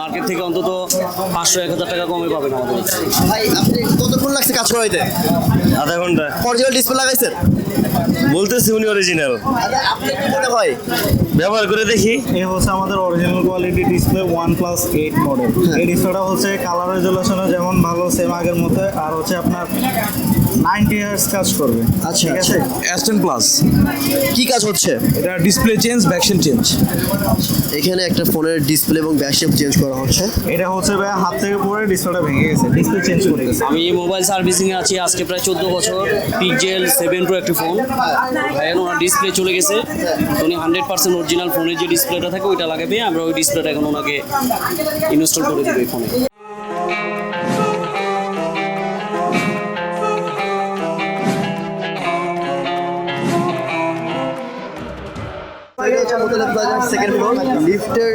Market থেকে অন্তত 500-1000 টাকা কমে পাবেন আমাদের কাছে। ভাই আপনি কতক্ষণ লাগছে কাজ করাইতে? আধা ঘন্টা। অরিজিনাল ডিসপ্লে লাগাইছেন? বলতেছি উনি অরিজিনাল, আচ্ছা আপনি কি মনে হয়? ব্যবহার করে দেখি। এই হচ্ছে আমাদের original quality display OnePlus 8 model. এই ডিসপ্লেটা হচ্ছে কালার রেজুলেশনে যেমন ভালো সেম আগের মতো, আর হচ্ছে আপনার 90 হার্টজ কাজ করবে। আচ্ছা, ঠিক আছে। অ্যাস্টন প্লাস, কি কাজ হচ্ছে? এটা ডিসপ্লে চেঞ্জ, ভ্যাকশন চেঞ্জ। এখানে একটা ফোনের ডিসপ্লে এবং ব্যাকশেপ চেঞ্জ করা হচ্ছে। এটা হচ্ছে ভাই হাত থেকে পড়ে ডিসপ্লেটা ভেঙে গেছে, ডিসপ্লে চেঞ্জ করে গেছে। আমি মোবাইল সার্ভিসিংয়ে আছি আজকে প্রায় 14 বছর। পিক্সেল 7 প্রো একটি ফোন, ভাইয়ের ওনার ডিসপ্লে চলে গেছে, তো উনি 100% অরিজিনাল ফোনের যে ডিসপ্লেটা থাকে ওইটা লাগাবে, আমরা ওই ডিসপ্লেটা এখন ওনাকে ইনস্টল করে দেবো এই ফোনে। সেকেন্ড ফ্লোর, লিফটের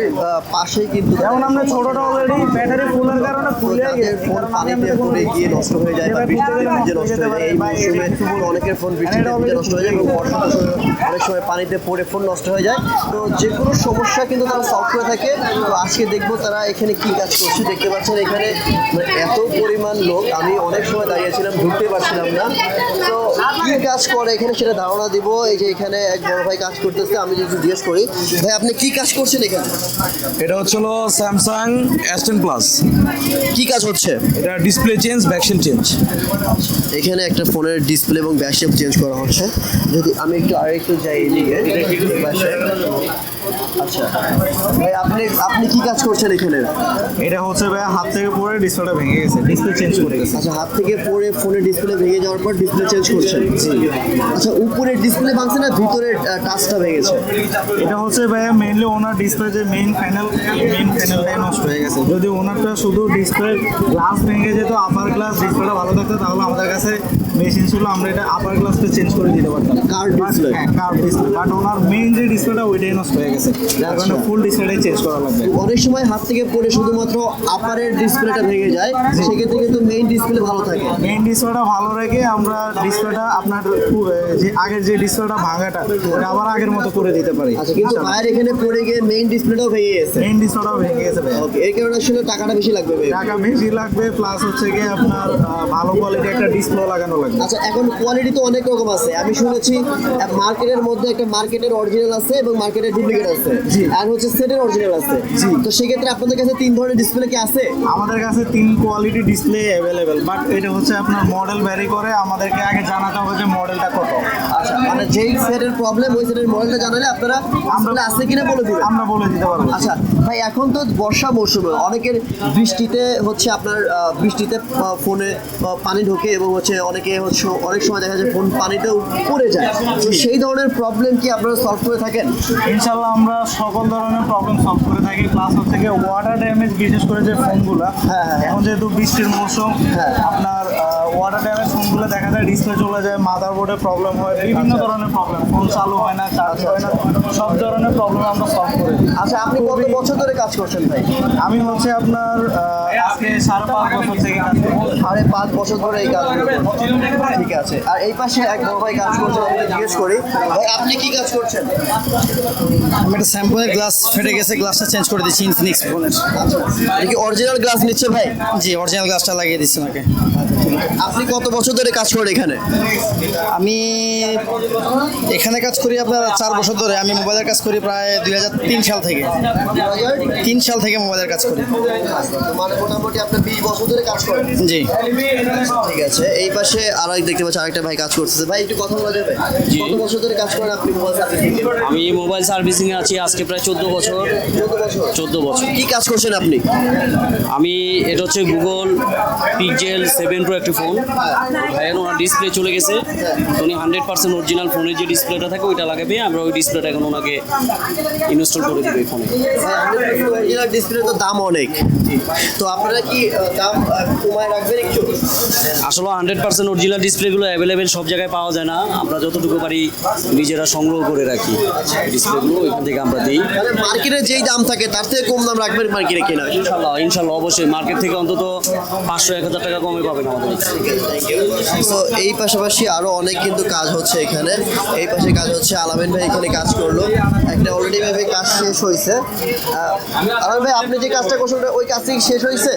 পাশেই কিন্তু যেমন আমরা ছোটটা অলরেডি ব্যাটারি ফুলের কারণে ফুলে গেছে, ফোন পানিতে পড়ে গিয়ে নষ্ট হয়ে যায় বা বৃষ্টিতে ভিজে নষ্ট হয়ে যায়। এই মৌসুমে অনেকের ফোন বৃষ্টিতে ভিজে নষ্ট হয়ে যায় এবং বর্ষার সময় অনেক সময় পানিতে পড়ে ফোন নষ্ট হয়ে যায়। তো যে কোনো সমস্যা কিন্তু তারা সলভ করে থাকে। তো আজকে দেখবো তারা এখানে কি কাজ করছে। দেখতে পাচ্ছেন এখানে মানে এত পরিমাণ লোক, আমি অনেক সময় দাঁড়িয়েছিলাম, ঢুকতে পারছিলাম না। তো কি কাজ করে এখানে সেটা ধারণা দিব। এই যে এখানে এক বড় ভাই কাজ করতেছে, আমি যদি জিজ্ঞেস করি ভাই আপনি কি কাজ করছেন এখানে? এটা হচ্ছে হলো স্যামসাং অ্যাস্টন প্লাস, কি কাজ হচ্ছে? এটা ডিসপ্লে চেঞ্জ, ভ্যাকশন চেঞ্জ। এখানে একটা ফোনের ডিসপ্লে এবং ব্যাকশেপ চেঞ্জ করা হচ্ছে। যদি আমি আরেকটু যাই এদিকে, আচ্ছা ভাই আপনি কি কাজ করছেন এখানে? এটা হচ্ছে ভাই হাত থেকে পড়ে ডিসপ্লেটা ভেঙে গেছে, ডিসপ্লে চেঞ্জ করে গেছে। আচ্ছা হাত থেকে পড়ে ফোনের ডিসপ্লে ভেঙে যাওয়ার পর ডিসপ্লে চেঞ্জ করছেন? আচ্ছা উপরের ডিসপ্লে ভাঙছে না ভিতরের টাচটা ভেঙেছে? এটা হচ্ছে ভাইয়া মেইনলি ওনার ডিসপ্লে যে মেইন প্যানেলটাই নষ্ট হয়ে গেছে। যদি ওনারটা শুধু ডিসপ্লে গ্লাস ভেঙে যেত, আপার গ্লাস ডিসপ্লেটা ভালো থাকতো, তাহলে আমাদের কাছে মেশিন ছিল, আমরা এটা আপার গ্লাসটা চেঞ্জ করে দিতে পারতাম, কার্ভ ডিসপ্লে। হ্যাঁ curve display. But owner main যে ডিসপ্লেটা ওইটাই নষ্ট হয়ে গেছে, যার কারণে ফুল ডিসপ্লেটাই চেঞ্জ করা লাগবে। অনেক সময় হাত থেকে পড়ে শুধুমাত্র আপারের ডিসপ্লেটা ভেঙে যায়, সেক্ষেত্রে কিন্তু মেইন ডিসপ্লে ভালো থাকে। মেইন ডিসপ্লেটা ভালো রেখে আমরা ডিসপ্লেটা আপনার যে আগের যে ডিসপ্লেটা ভাঙাটা ওটা আবার আগের মতো করে দিতে পারি। আচ্ছা কিন্তু বাইরে এখানে পড়ে গিয়ে মেইন ডিসপ্লেটাও ভেঙে গেছে। মেইন ডিসপ্লেটাও ভেঙে গেছে ভাই। ওকে, এই কারণে আসলে টাকাটা বেশি লাগবে ভাই। টাকা বেশি লাগবে, প্লাস হচ্ছে গিয়ে আপনার ভালো কোয়ালিটি একটা ডিসপ্লে লাগানো লাগবে। আচ্ছা এখন কোয়ালিটি তো অনেক রকম আছে, আমি শুনেছি মার্কেটের মধ্যে একটা মার্কেটের অরিজিনাল আছে এবং মার্কেটের ডুপ্লিকেট আছে, আর হচ্ছে সেটের অরিজিনাল আছে। তো সেক্ষেত্রে আপনাদের কাছে 3 ধরনের ডিসপ্লে কি আছে? আমাদের কাছে 3 কোয়ালিটি ডিসপ্লে অ্যাভেলেবেল, বাট এটা হচ্ছে আপনার মডেল ভ্যারি করে, আমাদেরকে আগে জানাতে হবে যে মডেলটা কত। আচ্ছা মানে যেই সেটের প্রবলেম ওই সেটের মডেলটা জানালে আপনারা আমরা আছে কিনা বলে দিবেন? আমরা বলে দিতে পারবো। আচ্ছা ভাই এখন তো বর্ষা মৌসুমে অনেকের বৃষ্টিতে হচ্ছে আপনার বৃষ্টিতে ফোনে পানি ঢোকে এবং হচ্ছে অনেকে হচ্ছে অনেক সময় দেখা যায় ফোন পানিতেও পড়ে যায়। তো সেই ধরনের প্রবলেম কি আপনারা সলভ করে থাকেন? ইনশাল্লাহ আমরা সকল ধরনের প্রবলেম সলভ করে থাকি, প্লাস হচ্ছে গিয়ে ওয়াটার ড্যামেজ, বিশেষ করে যে ফোনগুলো এখন যেহেতু বৃষ্টির মৌসুম, আপনার ওয়াটার ড্যামেজ ফোনগুলো দেখা যায় ডিসপ্লে চলে যায়, মাদারবোর্ডে প্রবলেম হয়, বিভিন্ন ধরনের প্রবলেম, ফোন চালু হয় না, চার্জ হয় না, সব ধরনের প্রবলেম আমরা সলভ করে দিই। আচ্ছা আপনি কত বছর ধরে কাজ করছেন ভাই? আমি হচ্ছে আপনার আজকে 5.5 বছর থেকে কাজ করছি। 5.5 বছর ধরে এই কাজ করছেন, ঠিক আছে। আর এই পাশে এক বড় ভাই কাজ করছেন, আমি জিজ্ঞেস করি ভাই আপনি কি কাজ করছেন? আমি একটা স্যাম্পলের গ্লাস ফেটে গেছে, গ্লাসটা চেঞ্জ করে দিচ্ছি ইনফিনিক্স ফোনের। আচ্ছা এটা কি অরিজিনাল গ্লাস নিচ্ছে ভাই? জি, অরিজিনাল গ্লাসটা লাগিয়ে দিচ্ছি ওনাকে। আপনি কত বছর ধরে কাজ করেন এখানে? আমি এখানে কাজ করি আপনার 4 বছর ধরে। আমি মোবাইলের কাজ করি প্রায় 2003 সাল থেকে। 3 সাল থেকে মোবাইলের কাজ করি। মানে মোটামুটি আপনি 20 বছর ধরে কাজ করেন? জি ঠিক আছে। এই পাশে আরেক দেখতে পাচ্ছি আরেকটা ভাই কাজ করতেছে। ভাই একটু কথা বলা যাবে? কত বছর ধরে কাজ করেন আপনি মোবাইল সার্ভিসিং? আমি মোবাইল সার্ভিসিংয়ে আছি আজকে প্রায় 14 বছর। 14 বছর। কি কাজ করছেন আপনি? আমি এটা হচ্ছে গুগল পিক্সেল 7 প্রো একটি ফোন, ভাইয়ের ওনার ডিসপ্লে চলে গেছে, তো উনি 100% অরিজিনাল ফোনের যে ডিসপ্লেটা থাকে ওইটা লাগাবে, আমরা ওই ডিসপ্লেটা এখন ওনাকে ইনস্টল করে দেবো এই ফোনে। অরিজিনাল ডিসপ্লে তো দাম অনেক, তো আপনারা কি দাম কমায় রাখবেন একটু? আসলে 100% অরিজিনাল ডিসপ্লেগুলো অ্যাভেলেবেল সব জায়গায় পাওয়া যায় না, আমরা যতটুকু পারি নিজেরা সংগ্রহ করে রাখি ডিসপ্লেগুলো, ওইখান থেকে আমরা দিই। মানে মার্কেটে যেই দাম থাকে তার থেকে কম দাম রাখবেন মার্কেটে কিনা? ইনশাল্লাহ অবশ্যই মার্কেট থেকে অন্তত 500-1000 টাকা কমে পাবেন আমাদের কাছে। তো এই পাশাপাশি আরো অনেক কিন্তু কাজ হচ্ছে এখানে। এই পাশে কাজ হচ্ছে, আলামিন ভাই এখানে কাজ করলো, একটা অলরেডি ভাবে কাজ শেষ হয়েছে। আলামিন ভাই আপনি যে কাজটা করছেন ওই কাজটা কি শেষ হয়েছে?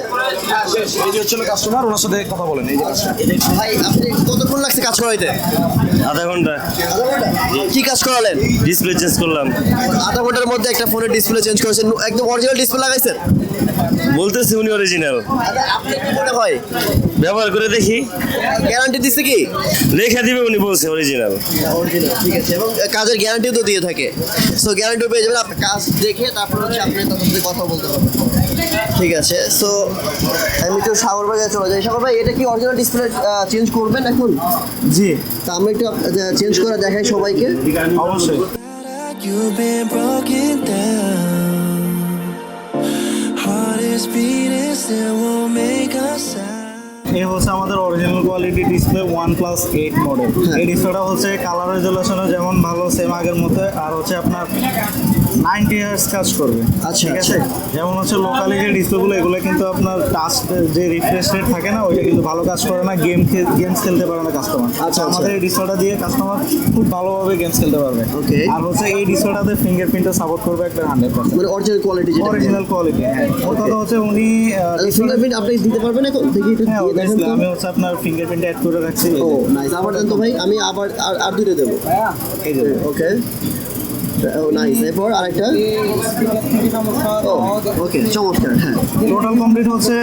এই যে হচ্ছে কাস্টমার, ওনার সাথে কথা বলেন। এই যে customer। ভাই আপনি কতক্ষণ লাগছে কাজ করাইতে? আধা ঘন্টা। আধা ঘন্টা? কি কাজ করালেন? ডিসপ্লে চেঞ্জ করলাম। আধা ঘন্টার মধ্যে একটা ফোনের ডিসপ্লে চেঞ্জ করেছেন, একদম অরিজিনাল ডিসপ্লে লাগাইছেন? বলতেছি উনি অরিজিনাল। আচ্ছা, আপনি কি মনে হয় ব্যবহার করে দেখি। গ্যারান্টি দিচ্ছে কি? রেখে দিবে উনি বলছে অরিজিনাল। অরিজিনাল, ঠিক আছে। এবং কাজের গ্যারান্টিও তো দিয়ে থাকে, সো গ্যারান্টিও পেয়ে যাবেন। আপনি কাজ দেখে তারপর হচ্ছে আপনি তাদের সাথে কথা বলতে পারবেন। ঠিক আছে, সো আমি একটু সাগর ভাই চলে যাই। সাগর ভাই এটা কি অরিজিনাল ডিসপ্লে চেঞ্জ করবেন এখন? জি, তা আমরা একটু চেঞ্জ করে দেখাই সবাইকে। অবশ্যই। You've been broken down. Heart is beating, still won't make a sound. এই হচ্ছে আমাদের original quality display OnePlus 8 model. এই ডিসপ্লেটা হচ্ছে কালার রেজুলেশনও যেমন ভালো, সেম আগের মতো, আর হচ্ছে আপনার 90 হার্টজ কাজ করবে। আচ্ছা, ঠিক আছে, যেমন হচ্ছে লোকালি যে ডিসপ্লেগুলো এগুলো কিন্তু আপনার টাচ যে রিফ্রেশ রেট থাকে না, ওইটা কিন্তু ভালো কাজ করে না, গেমস খেলতে পারে না কাস্টমার। আচ্ছা, আমাদের এই ডিসপ্লেটা দিয়ে কাস্টমার খুব ভালোভাবে গেমস খেলতে পারবে। Okay. আর হচ্ছে এই ডিসপ্লেটাতে ফিঙ্গারপ্রিন্টও সাপোর্ট করবে একটা 100%। মানে অরিজিনাল কোয়ালিটি যেটা অরিজিনাল কোয়ালিটি। হ্যাঁ, ওর কথা হচ্ছে উনি ফিঙ্গারপ্রিন্ট আপনি দিতে পারবেন এখন? দেখি একটু হ্যাঁ, দিয়ে দেখেন obviously, তো। আমি হচ্ছে আপনার ফিঙ্গারপ্রিন্ট অ্যাড করে রাখছি। ও নাইস, আবার দেন তো ভাই, আমি আবার আর দুটো দেবো। এই যে ওকে, ও নাইস। এরপর আরেকটা। ও ওকে, চমৎকার। হ্যাঁ, টোটাল কমপ্লিট হচ্ছে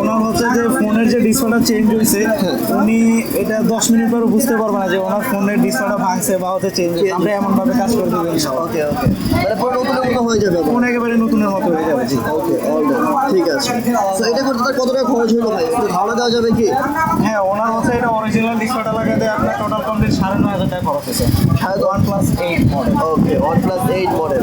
ওনার হচ্ছে যে ফোনের যে ডিসপ্লেটা চেঞ্জ হয়েছে, উনি এটা 10 মিনিট পরে বুঝতে পারবে না যে ওনার ফোনের ডিসপ্লেটা ভাঙছে বা হচ্ছে চেঞ্জ হয়েছে। আমরা এমনভাবে কাজ করে দেবো ইনশাআল্লাহ। ওকে ওকে, মানে পুরো নতুনের মতো হয়ে যাবে। ফোন একেবারে নতুনের মতো হয়ে যাবে। জি, ওকে, অল ডান, ঠিক আছে। সো এটা করতে তার কত টাকা খরচ হলো ভাই, একটু ধারণা দেওয়া যাবে কি? হ্যাঁ, ওনার হচ্ছে এটা অরিজিনাল ডিসপ্লেটা লাগাতে আপনার টোটাল কমপ্লিট 9,500 টাকা খরচ হয়েছে। OnePlus 8 model. Okay, OnePlus 8 model.